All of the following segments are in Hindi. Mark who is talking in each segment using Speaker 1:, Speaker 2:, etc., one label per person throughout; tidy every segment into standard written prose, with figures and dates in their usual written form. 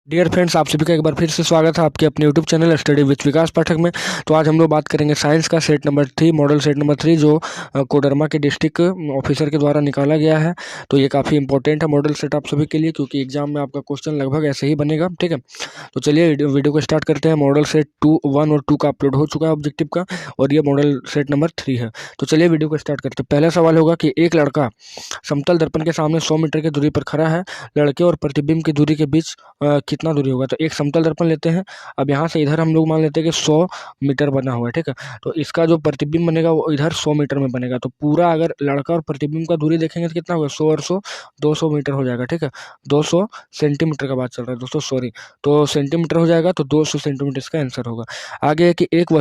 Speaker 1: डियर फ्रेंड्स, आप सभी का एक बार फिर से स्वागत है आपके अपने यूट्यूब चैनल स्टडी विद विकास पाठक में। तो आज हम लोग बात करेंगे साइंस का set number 3, model set number 3, जो कोडरमा के डिस्ट्रिक्ट ऑफिसर के द्वारा निकाला गया है। तो ये काफ़ी इंपॉर्टेंट है मॉडल सेट आप सभी के लिए, क्योंकि एग्जाम में आपका क्वेश्चन लगभग ऐसे ही बनेगा। ठीक है, तो चलिए वीडियो को स्टार्ट करते हैं। मॉडल सेट 1 और 2 का अपलोड हो चुका है ऑब्जेक्टिव का, और ये मॉडल सेट नंबर 3 है। तो चलिए वीडियो को स्टार्ट करते हैं। पहला सवाल होगा कि एक लड़का समतल दर्पण के सामने 100 मीटर की दूरी पर खड़ा है। लड़के और प्रतिबिंब की दूरी के बीच कितना दूरी होगा? तो एक समतल दर्पण लेते हैं। अब यहाँ से इधर हम लोग मान लेते हैं कि 100 मीटर बना हुआ है। ठीक है, तो इसका जो प्रतिबिंब बनेगा वो इधर 100 मीटर में बनेगा। तो पूरा अगर लड़का और प्रतिबिंब का दूरी देखेंगे तो कितना होगा? 100 और 100, 200 मीटर हो जाएगा। ठीक है, 200 सेंटीमीटर का बात चल रहा है दोस्तों, सॉरी। तो सेंटीमीटर हो जाएगा, तो 200 सेंटीमीटर इसका आंसर होगा। आगे है कि एक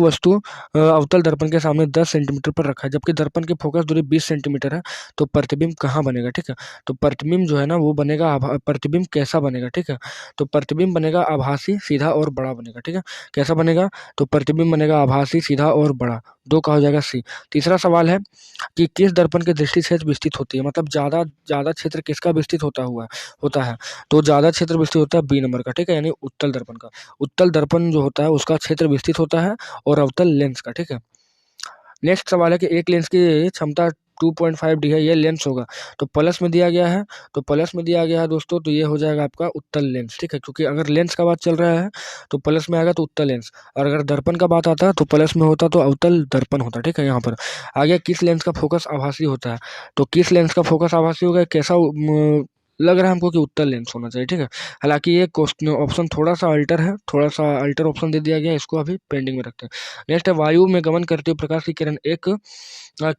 Speaker 1: वस्तु अवतल दर्पण के सामने 10 सेंटीमीटर पर रखा है, जबकि दर्पण की फोकस दूरी 20 सेंटीमीटर है। तो प्रतिबिंब कहाँ बनेगा? ठीक है, तो प्रतिबिंब जो है ना वो बनेगा प्रतिबिंब कैसा बनेगा? ठीक है, तो प्रतिबिंब बनेगा आभासी, सीधा और बड़ा बनेगा। ठीक है, कैसा बनेगा? तो प्रतिबिंब बनेगा आभासी, सीधा और बड़ा। दो का हो जाएगा सी। तीसरा सवाल है कि किस दर्पण की दृष्टि क्षेत्र विस्तृत होती है, मतलब ज्यादा ज्यादा क्षेत्र किसका विस्तृत होता है? तो ज्यादा क्षेत्र विस्तृत होता है बी नंबर का। ठीक है, यानी उत्तल दर्पण का। उत्तल दर्पण जो होता है उसका क्षेत्र विस्तृत होता है, और अवतल लेंस का। ठीक है, नेक्स्ट सवाल है कि एक लेंस की क्षमता 2.5D है, ये लेंस होगा। तो प्लस में दिया गया है, तो प्लस में दिया गया है दोस्तों, तो ये हो जाएगा आपका उत्तल लेंस। ठीक है, क्योंकि अगर लेंस का बात चल रहा है तो प्लस में आएगा तो उत्तल लेंस, और अगर दर्पण का बात आता है तो प्लस में होता तो अवतल दर्पण होता। ठीक है, यहाँ पर आगे किस लेंस का फोकस आभासी होता है? तो किस लेंस का फोकस आभासी होगा? कैसा लग रहा है हमको कि उत्तल लेंस होना चाहिए। ठीक है, हालांकि ये क्वेश्चन ऑप्शन थोड़ा सा अल्टर है, थोड़ा सा अल्टर ऑप्शन दे दिया गया है, इसको अभी पेंडिंग में रखते हैं। नेक्स्ट है वायु में गमन करती हुई प्रकाश की किरण एक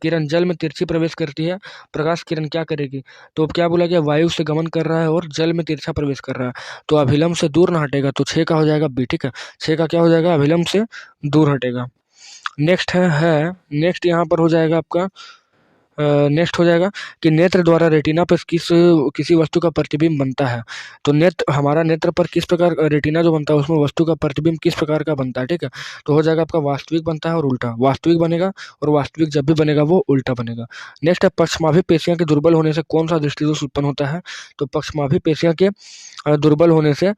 Speaker 1: किरण जल में तिरछी प्रवेश करती है। प्रकाश किरण क्या करेगी? तो अब क्या बोला गया? वायु से गमन कर रहा है और जल में तिरछा प्रवेश कर रहा है, तो अभिलंब से दूर ना हटेगा। तो 6 का हो जाएगा बी। ठीक है, 6 का क्या हो जाएगा? अभिलंब से दूर हटेगा। नेक्स्ट है नेक्स्ट यहाँ पर हो जाएगा आपका नेक्स्ट हो जाएगा कि नेत्र द्वारा रेटिना पर किसी वस्तु का प्रतिबिंब बनता है। तो हमारा नेत्र पर किस प्रकार रेटिना जो बनता है उसमें वस्तु का प्रतिबिंब किस प्रकार का बनता है? ठीक है, तो हो जाएगा आपका वास्तविक बनता है और उल्टा। वास्तविक बनेगा, और वास्तविक जब भी बनेगा वो उल्टा बनेगा। नेक्स्ट है पक्षमाभी पेशियां के दुर्बल होने से कौन सा दृष्टिदोष उत्पन्न होता है? तो पक्षमाभी पेशियां के दुर्बल होने से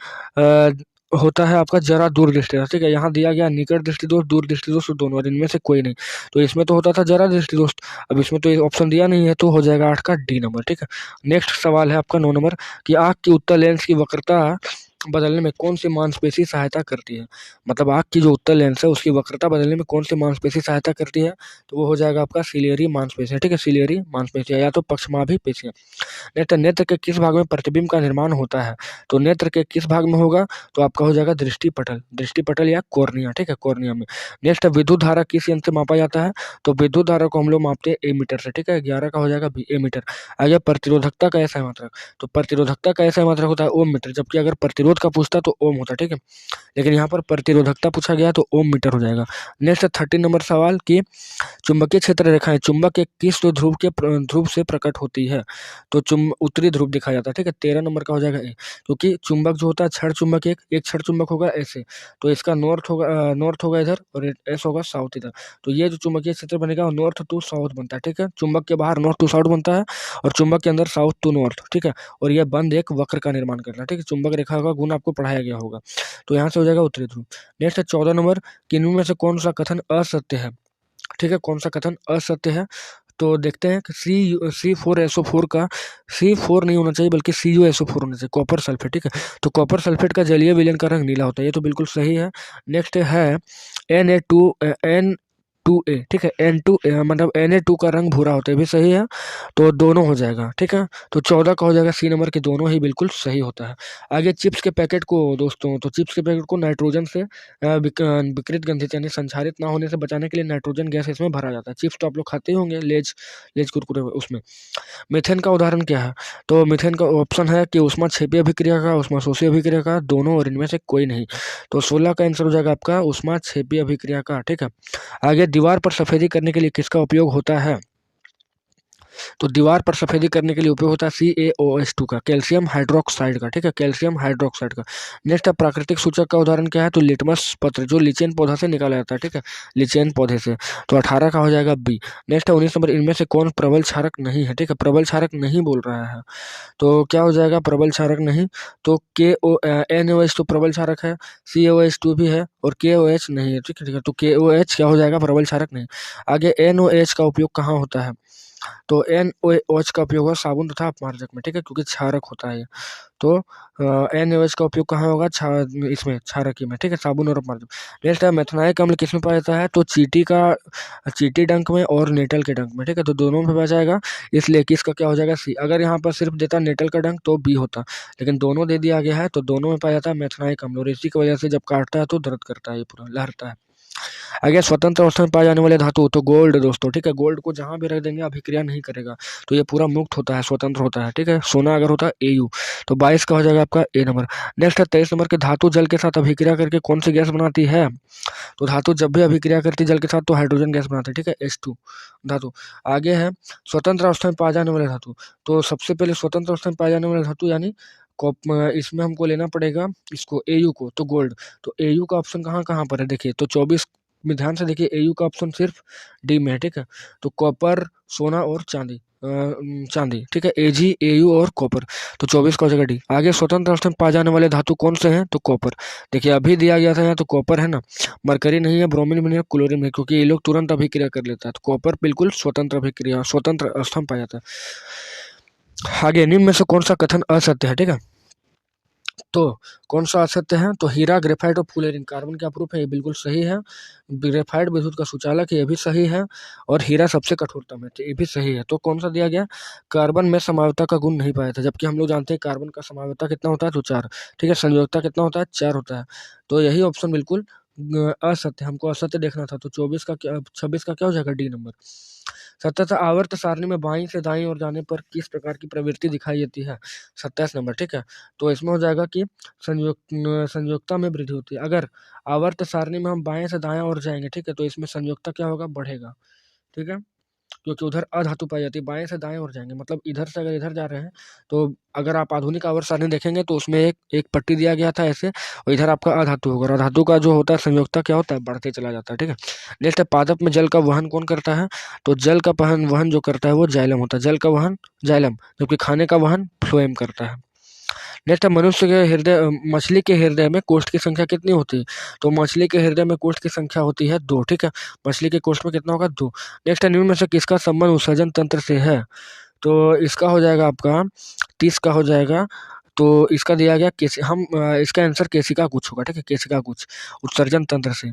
Speaker 1: होता है आपका जरा दूर दृष्टि दोष। ठीक है, यहाँ दिया गया निकट दृष्टि दोष, दूर दृष्टि दोष, दोनों, और इनमें से कोई नहीं। तो इसमें तो होता था जरा दृष्टि दोष, अब इसमें तो ये ऑप्शन दिया नहीं है, तो हो जाएगा 8 का डी नंबर। ठीक है, नेक्स्ट सवाल है आपका 9 नंबर कि आँख की उत्तल लेंस की वक्रता बदलने में कौन सी मांसपेशी सहायता करती है? मतलब आँख की जो उत्तल लेंस है उसकी वक्रता बदलने में कौन सी मांसपेशी सहायता करती है? तो वो हो जाएगा आपका सिलियरी मांसपेशी। ठीक है, सिलियरी मांसपेशी या तो पक्षमाभी पेशियां। नेत्र नेत्र के किस भाग में प्रतिबिंब का निर्माण होता है? तो नेत्र के किस भाग में होगा? तो आपका हो जाएगा दृष्टि पटल या कॉर्निया। ठीक है, कॉर्निया में। नेक्स्ट विद्युत धारा किस यंत्र से मापा जाता है? तो विद्युत धारा को हम लोग मापते हैं एमीटर से। ठीक है, 11 का हो जाएगा बी एमीटर। आगे प्रतिरोधकता का ऐसा मात्रक, तो प्रतिरोधकता का ऐसा मात्रक होता है ओम मीटर, जबकि अगर प्रतिरोध का पूछता तो ओम होता। ठीक है, लेकिन यहाँ पर प्रतिरोधकता पूछा गया तो ओम मीटर हो जाएगा। नेक्स्ट 13 नंबर सवाल की चुंबकीय क्षेत्र रेखाएं चुंबक के किस ध्रुव से प्रकट होती है? तो उत्तरी ध्रुव दिखाया जाता है। ठीक है, 13 नंबर का हो जाएगा ए, क्योंकि चुंबक जो होता है क्षण चुंबक, एक क्षण चुंबक होगा ऐसे, तो इसका नॉर्थ होगा इधर, और एस होगा साउथ इधर। तो ये जो चुंबकीय क्षेत्र बनेगा वो नॉर्थ टू साउथ बनता है। ठीक है, चुंबक के बाहर नॉर्थ टू साउथ बनता है, और चुंबक के अंदर साउथ टू नॉर्थ। ठीक है, और यह बंद एक वक्र का निर्माण करता है। ठीक है, चुंबक रेखा का गुण आपको पढ़ाया गया होगा। तो यहाँ से हो जाएगा उत्तरी ध्रुव। नेक्स्ट है 14 नंबर, किन्हीं में से कौन सा कथन असत्य है? ठीक है, कौन सा कथन असत्य है? तो देखते हैं कि C4SO4 का C4 नहीं होना चाहिए, बल्कि CuSO4 होना चाहिए, कॉपर सल्फेट। ठीक है, तो कॉपर सल्फेट का जलीय विलयन का रंग नीला होता है, ये तो बिल्कुल सही है। नेक्स्ट है Na2 ठीक है, N2 मतलब Na2 का रंग भूरा होता है, भी सही है। तो दोनों हो जाएगा। ठीक है, तो 14 का हो जाएगा सी नंबर के, दोनों ही बिल्कुल सही होता है। आगे चिप्स के पैकेट को दोस्तों, तो चिप्स के पैकेट को नाइट्रोजन से विकृत गंधित यानी संचारित ना होने से बचाने के लिए नाइट्रोजन गैस इसमें भरा जाता है। चिप्स तो आप लोग खाते ही होंगे, लेज लेज कुरकुरे उसमें। मीथेन का उदाहरण क्या है? तो मीथेन का ऑप्शन है कि ऊष्माक्षेपी अभिक्रिया का, ऊष्माशोषी अभिक्रिया का, दोनों, और इनमें से कोई नहीं। तो 16 का आंसर हो जाएगा आपका ऊष्माक्षेपी अभिक्रिया का। ठीक है, आगे दीवार पर सफेदी करने के लिए किसका उपयोग होता है? तो दीवार पर सफेदी करने के लिए उपयोग होता है CaOH2 का, कैल्शियम हाइड्रोक्साइड का, ठीक है, कैल्शियम हाइड्रोक्साइड का। नेक्स्ट है प्राकृतिक सूचक का उदाहरण क्या है, तो लिटमस पत्र जो लिचेन पौधा से निकाला जाता है, ठीक है, लिचेन पौधे से। तो 18 का हो जाएगा बी। नेक्स्ट है 19 नंबर, इनमें से कौन प्रबल क्षारक नहीं है, ठीक है, प्रबल क्षारक नहीं बोल रहा है, तो क्या हो जाएगा प्रबल क्षारक नहीं, तो NaOH तो प्रबल क्षारक है, CaOH2 भी है और KOH नहीं है, ठीक है ठीक है, तो KOH क्या हो जाएगा प्रबल क्षारक नहीं। आगे NOH का उपयोग कहाँ होता है, तो NOH का उपयोग होगा साबुन तथा अपमार्जक में, ठीक है, क्योंकि क्षारक होता है ये। तो NaOH का उपयोग कहाँ होगा, इसमें क्षारकी में, ठीक है, साबुन और अपमार्जक। नेक्स्ट है मेथनाइक अम्ल किसमें पाया जाता है, तो चीटी डंक में और नेटल के डंक में, ठीक है, तो दोनों में पाया जाएगा, इसलिए किसका क्या हो जाएगा सी। अगर यहाँ पर सिर्फ देता नेटल का डंक तो बी होता, लेकिन दोनों दे दिया गया है तो दोनों में पाया जाता है मेथनाइक अम्ल, और इसी की वजह से जब काटता है तो दर्द करता है, ये पूरा लहरता है। आगे स्वतंत्र अवस्था में पाए जाने वाले धातु, तो गोल्ड दोस्तों, ठीक है, गोल्ड को जहां भी रख देंगे अभिक्रिया नहीं करेगा, तो ये पूरा मुक्त होता है, स्वतंत्र होता है, ठीक है। सोना अगर होता है AU, तो 22 का हो जाएगा आपका ए नंबर। नेक्स्ट है 23 नंबर के, धातु जल के साथ अभिक्रिया करके कौन सी गैस बनाती है, तो धातु जब भी अभिक्रिया करती है जल के साथ तो हाइड्रोजन गैस बनाती है, ठीक है, H2 धातु। आगे है स्वतंत्र अवस्था में पाए जाने वाले धातु, तो सबसे पहले स्वतंत्र अवस्था में पाए जाने वाले धातु यानी इसमें हमको लेना पड़ेगा इसको AU को, तो गोल्ड। तो AU का ऑप्शन कहाँ कहाँ पर है देखिए, तो 24 में ध्यान से देखिए, AU का ऑप्शन सिर्फ डी में है, ठीक है, तो कॉपर, सोना और चांदी, चांदी, ठीक है, AG AU और कॉपर, तो 24 का हो जाएगा डी। आगे स्वतंत्र अवस्था में पाए जाने वाले धातु कौन से हैं, तो कॉपर। देखिए अभी दिया गया था यहाँ तो कॉपर है ना, मरकरी नहीं है, ब्रोमीन भी नहीं है, क्लोरीन है, क्योंकि ये लोग तुरंत अभिक्रिया कर लेता है, तो कॉपर बिल्कुल स्वतंत्र अभिक्रिया स्वतंत्र अवस्था में पाया जाता है। आगे निम्न में से कौन सा कथन असत्य है, ठीक है, तो कौन सा असत्य है, तो हीरा, ग्रेफाइट और फुलेरिन कार्बन के अपरूप है, ये बिल्कुल सही है। ग्रेफाइट विद्युत का सुचालक है, ये भी सही है। और हीरा सबसे कठोरतम है, तो ये भी सही है। तो कौन सा दिया गया, कार्बन में समावता का गुण नहीं पाया था, जबकि हम लोग जानते हैं कार्बन का समावता कितना होता है, तो 4, ठीक है, संयोजकता कितना होता है, 4 होता है। तो यही ऑप्शन बिल्कुल असत्य, हमको असत्य देखना था। तो 26 का क्या हो जाएगा, डी नंबर। सतत आवर्त सारणी में बाईं से दाईं ओर जाने पर किस प्रकार की प्रवृत्ति दिखाई देती है, 27 नंबर, ठीक है। तो इसमें हो जाएगा कि संयोजकता में वृद्धि होती है। अगर आवर्त सारणी में हम बाएं से दाएं ओर जाएंगे, ठीक है, तो इसमें संयोजकता क्या होगा, बढ़ेगा, ठीक है, क्योंकि उधर अधातु पाई जाती है। बाएं से दाएं ओर जाएंगे मतलब इधर से अगर इधर जा रहे हैं, तो अगर आप आधुनिक आवर्त सारणी देखेंगे तो उसमें एक पट्टी दिया गया था ऐसे, और इधर आपका अधातु होगा, और अधातु का जो होता है संयोजकता क्या होता है, बढ़ते चला जाता है, ठीक है। नेक्स्ट है पादप में जल का वहन कौन करता है, तो जल का वहन जो करता है वो जाइलम होता है, जल का वहन जाइलम, जबकि खाने का वहन फ्लोएम करता है। नेक्स्ट है मनुष्य के हृदय मछली के हृदय में कोष्ठ की संख्या कितनी होती है, तो मछली के हृदय में कोष्ठ की संख्या होती है 2, ठीक है, मछली के कोष्ठ में कितना होगा, 2। नेक्स्ट है निम्न में से किसका संबंध उत्सर्जन तंत्र से है, तो इसका हो जाएगा आपका 30 का हो जाएगा। तो इसका दिया गया इसका आंसर केशिका कुछ होगा, ठीक है, केशिका कुछ उत्सर्जन तंत्र से।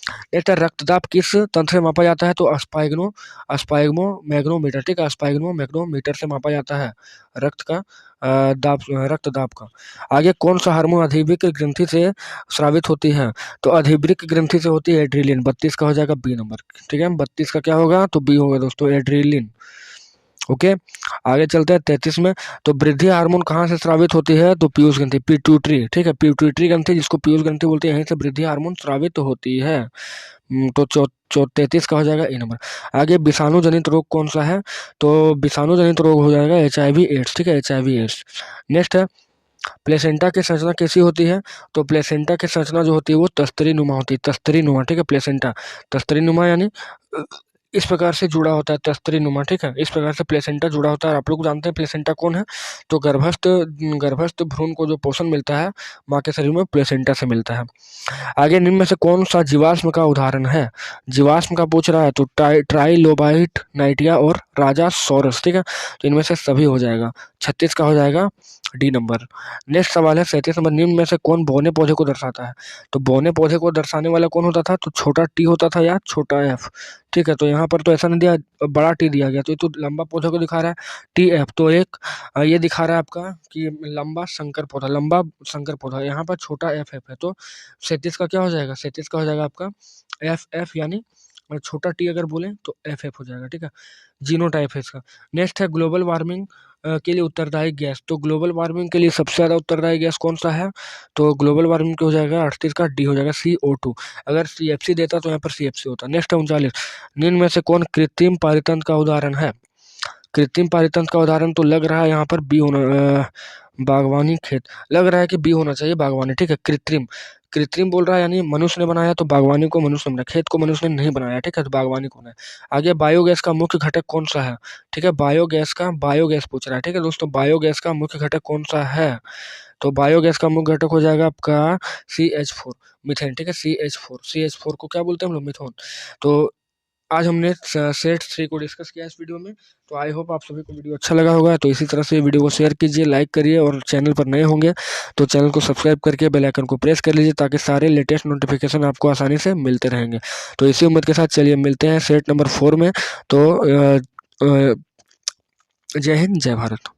Speaker 1: नेक्स्ट है रक्तदाब किस तंत्र से मापा जाता है, तो अस्पाइग्मो मैग्नोमीटर, ठीक है, अस्पाइग्मो मैग्नोमीटर से मापा जाता है रक्त का रक्तदाब का। आगे कौन सा हार्मोन अधिवृक्क ग्रंथि से स्रावित होती है, तो अधिवृक्क ग्रंथि से होती है एड्रिलिन, 32 का हो जाएगा बी नंबर, ठीक है, 32 का क्या होगा, तो बी होगा दोस्तों, एड्रिलिन। ओके, आगे चलते हैं 33 में, तो वृद्धि हार्मोन कहाँ से स्रावित होती है, तो पीयूष ग्रंथि, पिट्यूटरी, ठीक है, पिट्यूटरी ग्रंथि जिसको पीयूष ग्रंथि बोलते हैं, यहीं से वृद्धि हार्मोन स्रावित होती है। तो 33 का हो जाएगा ए नंबर। आगे विषाणु जनित रोग कौन सा है, तो विषाणु जनित रोग हो जाएगा HIV एड्स, ठीक है, HIV एड्स। नेक्स्ट है प्लेसेंटा की संरचना कैसी होती है, तो प्लेसेंटा की संरचना जो होती है वो तस्तरी नुमा होती है, तस्तरी नुमा, ठीक है, प्लेसेंटा तस्तरी नुमा यानी इस प्रकार से जुड़ा होता है, तस्तरी नुमा, ठीक है, इस प्रकार से प्लेसेंटा जुड़ा होता है। आप लोग जानते हैं प्लेसेंटा कौन है, तो गर्भस्थ भ्रूण को जो पोषण मिलता है माँ के शरीर में प्लेसेंटा से मिलता है। आगे निम्न में से कौन सा जीवाश्म का उदाहरण है, जीवाश्म का पूछ रहा है, तो ट्राइलोबाइट, नाइटिया और राजा सौरस, ठीक है, तो इनमें से सभी हो जाएगा। 36 का हो जाएगा डी नंबर। नेक्स्ट सवाल है 37 नंबर, निम्न में से कौन बौने पौधे को दर्शाता है, तो बौने पौधे को दर्शाने वाला कौन होता था, तो छोटा टी होता था या छोटा एफ, ठीक है, तो यहाँ पर तो ऐसा नहीं दिया, बड़ा टी दिया गया, तो ये तो लंबा पौधे को दिखा रहा है TF, तो एक ये दिखा रहा है आपका कि लंबा शंकर पौधा, यहाँ पर छोटा FF है, तो 37 का क्या हो जाएगा, 37 का हो जाएगा आपका FF, यानी छोटा टी अगर बोले तो FF हो जाएगा, ठीक है, जीनोटाइप है इसका। नेक्स्ट है ग्लोबल वार्मिंग के लिए उत्तरदायी गैस, तो ग्लोबल वार्मिंग के लिए सबसे ज़्यादा उत्तरदायी गैस कौन सा है, तो ग्लोबल वार्मिंग हो जाएगा 38 का डी हो जाएगा CO2। अगर CFC देता तो यहाँ पर CFC होता। नेक्स्ट है 39, निम्न में से कौन कृत्रिम पारितंत्र का उदाहरण है, कृत्रिम पारितंत्र का उदाहरण तो लग रहा है यहाँ पर बी होना, बागवानी खेत, लग रहा है कि बी होना चाहिए बागवानी। ठीक है, कृत्रिम, कृत्रिम बोल रहा है यानी मनुष्य ने बनाया, तो बागवानी को मनुष्य ने बनाया, खेत को मनुष्य ने नहीं बनाया। ठीक है, तो बागवानी कौन है। आगे बायोगैस का मुख्य घटक कौन सा है। ठीक है, बायोगैस पूछ रहा है। ठीक है दोस्तों, बायोगैस का मुख्य घटक कौन सा है, तो बायोगैस का मुख्य घटक हो जाएगा आपका CH4, मीथेन। ठीक है, CH4 को क्या बोलते हैं हम लोग, मिथेन। तो आज हमने सेट 3 को डिस्कस किया इस वीडियो में। तो आई होप आप सभी को वीडियो अच्छा लगा होगा। तो इसी तरह से वीडियो को शेयर कीजिए, लाइक करिए, और चैनल पर नए होंगे तो चैनल को सब्सक्राइब करके बेल आइकन को प्रेस कर लीजिए, ताकि सारे लेटेस्ट नोटिफिकेशन आपको आसानी से मिलते रहेंगे। तो इसी उम्मीद के साथ चलिए मिलते हैं सेट नंबर 4 में। तो जय हिंद, जय भारत।